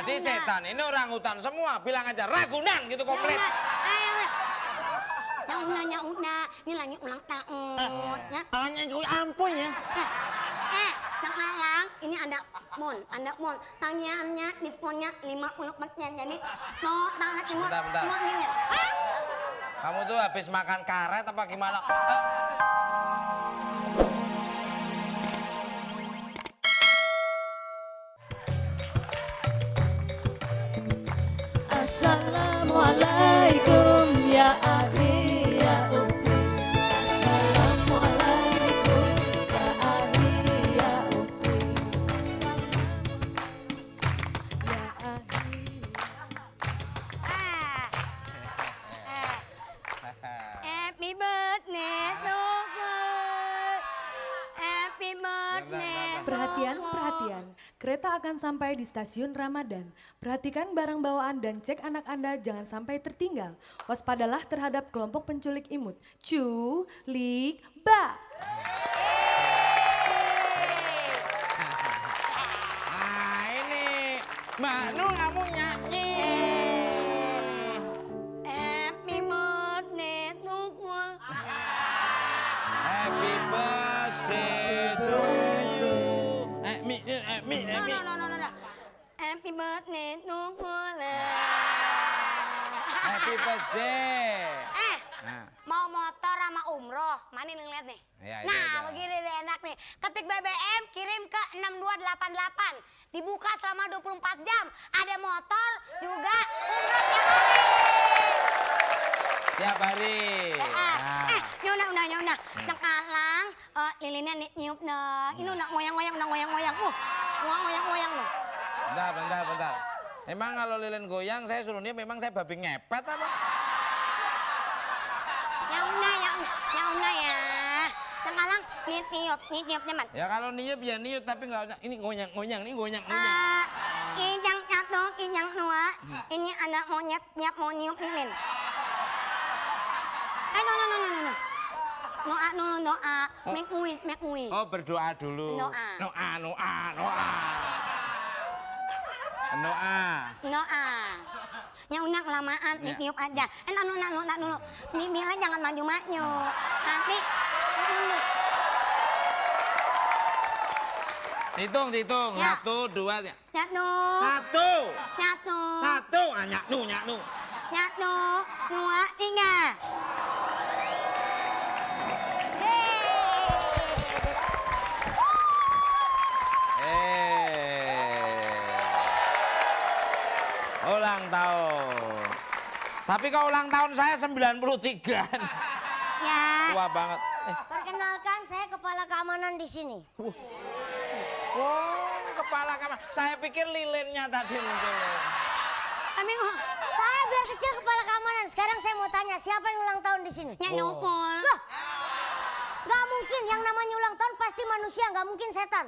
Berarti setan ini orangutan semua. Bilang aja Ragunan gitu komplit. Ya udah. Ini lagi ulang tahun. Ya. Tangannya juga ampun ya. Sekarang ini ada mon. Tangannya diskonnya 50%. Jadi tangan semua. Bentar. Semua ini. Kamu tuh habis makan karet apa gimana? Assalamualaikum ya akhi ya ukhti. Assalamualaikum ya akhi ya ukhti. Ya akhi. Happy birthday to you. Happy birthday. Perhatian. Kereta akan sampai di stasiun Ramadan. Perhatikan barang bawaan dan cek anak Anda jangan sampai tertinggal. Waspadalah terhadap kelompok penculik imut. Culik ba. Nah ini Mbak Nu kamu nyanyi. Happy birthday to you. Happy birthday to you. No. Happy birthday to you. Happy birthday. Nah. Mau motor sama umroh, mana nih ngeliat nih? Ya, Nah, begini deh enak nih. Ketik BBM, kirim ke 6288. Dibuka selama 24 jam. Ada motor juga umroh tiap hari. Tiap hari. Nyona. Sekarang lilinnya niup nah. Ini nak ngoyang-ngoyang. Ngoyang-ngoyang loh. Bentar. Emang kalau lilin goyang saya suruh niup, memang saya babi ngepet apa? Yang una ya. Sekarang niup nyaman. Ya kalau niup ya niup, tapi nggak usah. Ini goyang. Kijang satu, kijang dua. Ini ada monyet tiap mau niup lilin. No. Doa dulu, doa. Make we. Oh, berdoa dulu. Doa. Yang udah kelamaan, niup aja. Nak dulu. Mila jangan maju-maju. Nanti Hitung. Ya. 1, 2, 3. Satu. 1. Nyaknu. 1, 2, 3. Ulang tahun. Tapi kalau ulang tahun saya 93. Ya. Tua banget. Perkenalkan, saya kepala keamanan di sini. Wow, kepala kamar. Saya pikir lilinnya tadi muncul. Tapi Saya biar kecil kepala keamanan. Sekarang saya mau tanya, siapa yang ulang tahun di sini? yang nopol. Loh, nggak mungkin. Yang namanya ulang tahun pasti manusia, nggak mungkin setan.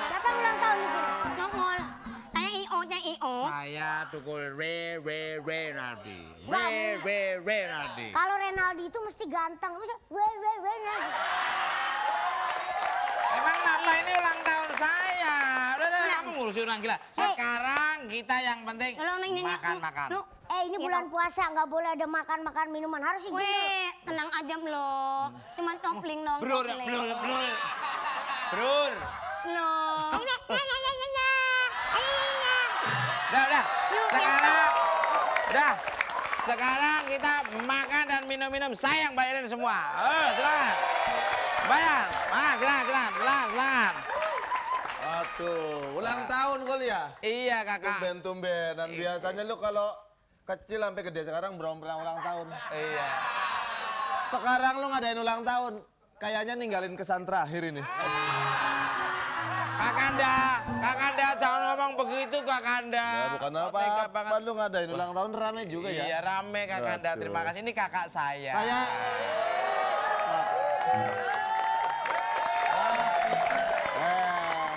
Siapa yang ulang tahun di sini? Nopol. IO. Saya tukul Renaldi. Bang. Renaldi. Kalau Renaldi itu mesti ganteng. Bisa Renaldi. Emang apa ini ulang tahun saya? Udah, kamu ngurusin orang gila. Sekarang kita yang penting makan. Ini bulan puasa, nggak boleh ada makan minuman. Harus izin dulu. Weh, tenang aja belum. Cuman topling dong. Brur. Udah. Sekarang kita makan dan minum. Saya yang bayarin semua. Silakan. Bayar. Silakan. Aduh, ulang tahun kali ya? Iya, Kakak. Tumben. Dan biasanya lu kalau kecil sampai gede sekarang belum pernah ulang tahun. Iya. Sekarang lu ngadain ulang tahun, kayaknya ninggalin kesan terakhir ini. Kakanda, jangan ngomong begitu, Kakanda. Ya, bukan apa-apa, lu ngadain ulang tahun rame juga ya? Iya, rame, Kakanda. Aduh. Terima kasih. Ini kakak saya.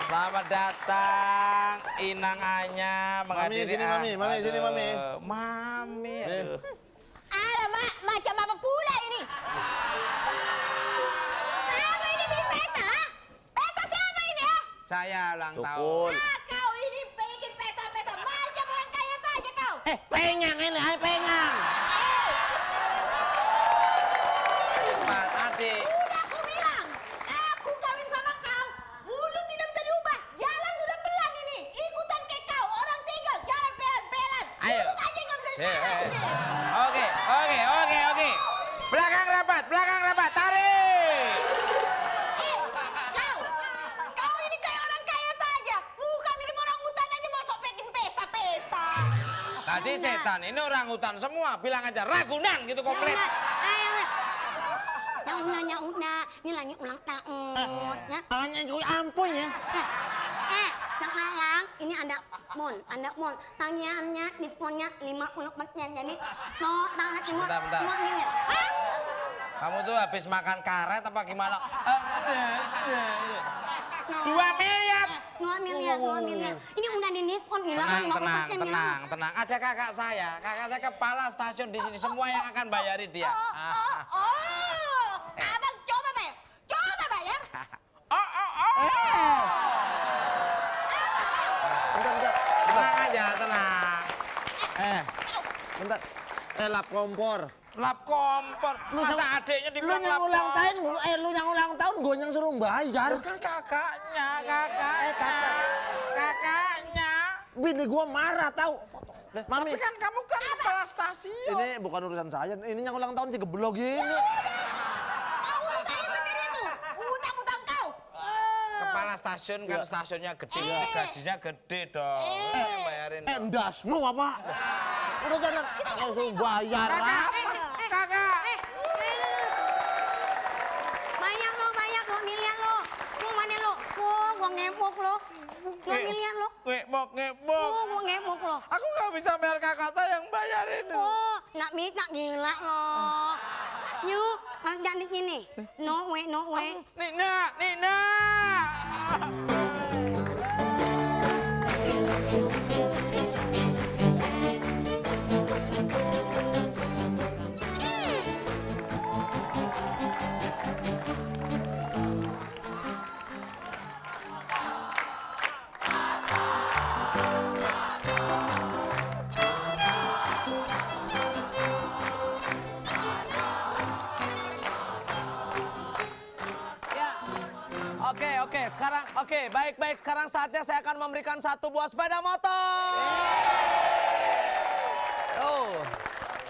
Selamat datang, Inang Anya menghadiri. Mami, sini, Mami. Mami. Aduh. Alamak, macam apa pula ini? Siapa ini bikin pesta? Pesta siapa ini ya? Saya ulang tahun. Tukul. Kau ini Pengang ini, ayo pengang. Mas, adik. Udah aku bilang, aku kawin sama kau. Mulut tidak bisa diubah. Jalan sudah pelan ini. Ikutan ke kau. Orang tinggal jalan pelan-pelan. Ayo. Mulut aja nggak bisa diubah. Oke. Belakang rapat, tarik. Kau ini kayak orang kaya saja. Muka mirip orang hutan aja mau sok bikin pesta-pesta. Tadi setan, ini orang hutan semua. Bilang aja Ragunan gitu komplit. Yang una, ini lagi ulang tahun. Ya. Tangannya juga ampun ya. Nak Lalang, ini ada mon. Tangiannya, ditponnya 50%. Jadi, no, tangan cuma Bentar. 2 miliar. Kamu tuh habis makan karet apa gimana? 2 miliar. 2 miliar. Ini udah dinipon, bilang 50%. Tenang. Ada kakak saya kepala stasiun di sini. Semua yang akan bayarin dia. Abang coba bayar. Tenang aja, tenang. Bentar. Lap kompor. Lap kompor. Masa adiknya Lu dibilang yang lap ulang kompor? tahun, lu yang ulang tahun, gue yang suruh bayar. Bukan kakaknya. Bini gue marah tau. Mami, Tapi kan kamu kan kepala stasiun. ini bukan urusan saya. Ini yang ulang tahun si geblok gini. Kau urus saya sendiri itu. Utang-utang kau. Kepala stasiun kan stasiunnya gede, gajinya gede dong. Bayarin dong. Endasmu apa? Udah jangan langsung bayar. Kakak. Banyak lo, 2 miliar lo. Mau mana lo? Gua ngepok lo. 2 miliar lo. Ngepok. Gua ngepok lo. Aku nggak bisa bayar kakak saya yang bayarin. Nak gila lo. Yuk, jangan di sini. No way. Nina. Baik. Sekarang saatnya saya akan memberikan 1 buah sepeda motor.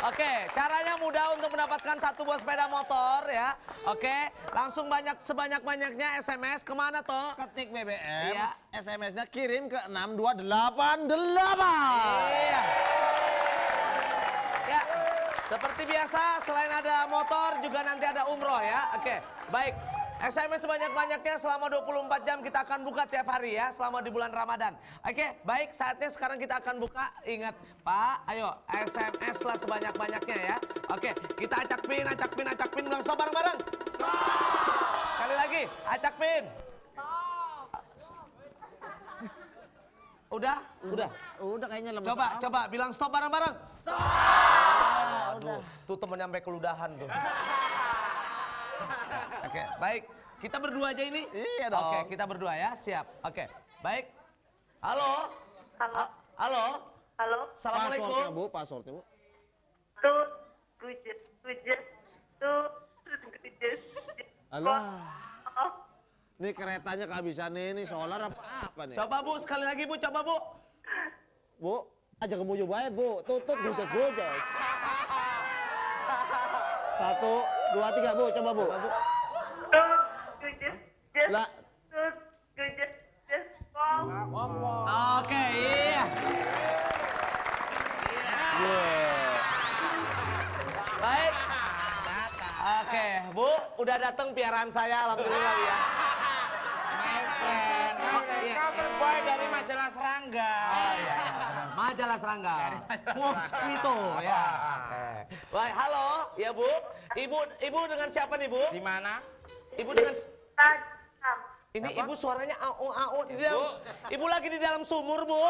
Oke, caranya mudah untuk mendapatkan 1 buah sepeda motor ya. Oke, langsung sebanyak-banyaknya SMS kemana toh? Ketik BBM, Iya. SMS-nya kirim ke 6288. Iya. Ya, seperti biasa selain ada motor juga nanti ada umroh ya. Oke, baik. SMS sebanyak-banyaknya selama 24 jam kita akan buka tiap hari ya selama di bulan Ramadan. Oke, baik saatnya sekarang kita akan buka. Ingat Pak, ayo SMS lah sebanyak-banyaknya ya. Oke, kita acak pin, bilang stop bareng-bareng. Stop. Sekali lagi, acak pin. Udah? Udah kayaknya lemes. Coba bilang stop bareng-bareng. Stop. Aduh, tuh temen sampai keludahan tuh. Oke, baik. Kita berdua aja ini? Iya dong. Oke, kita berdua ya, siap. Oke, baik. Halo? Halo. Halo? Halo. Assalamualaikum. Passwordnya Bu, passwordnya Bu. Tuh, tujuh. Alah, Oh, ini keretanya kehabisan ini solar apa nih? Coba Bu, sekali lagi Bu, coba Bu. Bu, aja kemuju baik Bu, tutut gujas. 1, 2, 3 Bu, coba Bu. tujuh. Lah, Oke, iya. Baik. Oke, Bu, udah datang piaraan saya, alhamdulillah ya. My friend, cover boy dari majalah Serangga. Majalah Serangga. Mosquito ya. Baik, halo, ya Bu. Ibu dengan siapa nih Bu? Di mana? Ibu dengan ini ibu suaranya au di dalam. Ibu lagi di dalam sumur Bu.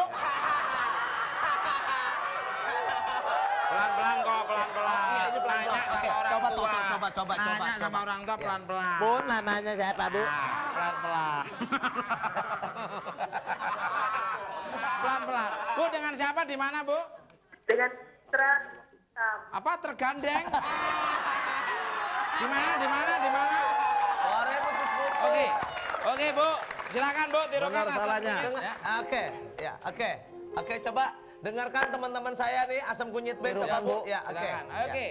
Pelan-pelan kok, pelan-pelan. Iya, ini pelan-pelan. Nanya Oke, sama orang coba, tua. coba. Nanya sama orang tua pelan-pelan. Bu, namanya siapa Bu? Pelan-pelan. Pelan-pelan. Bu, dengan siapa di mana, Bu? dengan citra hitam. Apa tergandeng? Di mana? Suaranya putus-putus. Oke Bu, silakan Bu, tirukan Benar asam salahnya. kunyit, ya. Oke, coba dengarkan teman-teman saya nih asam kunyit B, coba Bu. Ya, oke. Silakan. Oke.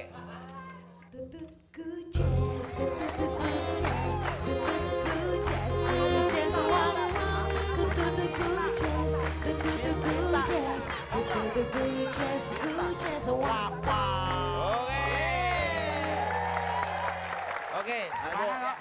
Oke, gimana kok?